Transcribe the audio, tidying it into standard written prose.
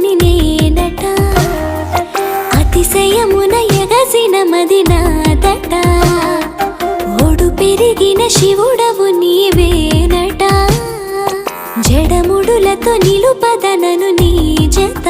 చూడని నేనట అతిశయమున ఎగసిన మది నాదట ఒడు పెరిగిన శివుడవు నీవేనట జడముడులతో నిలుపదనను నీ జత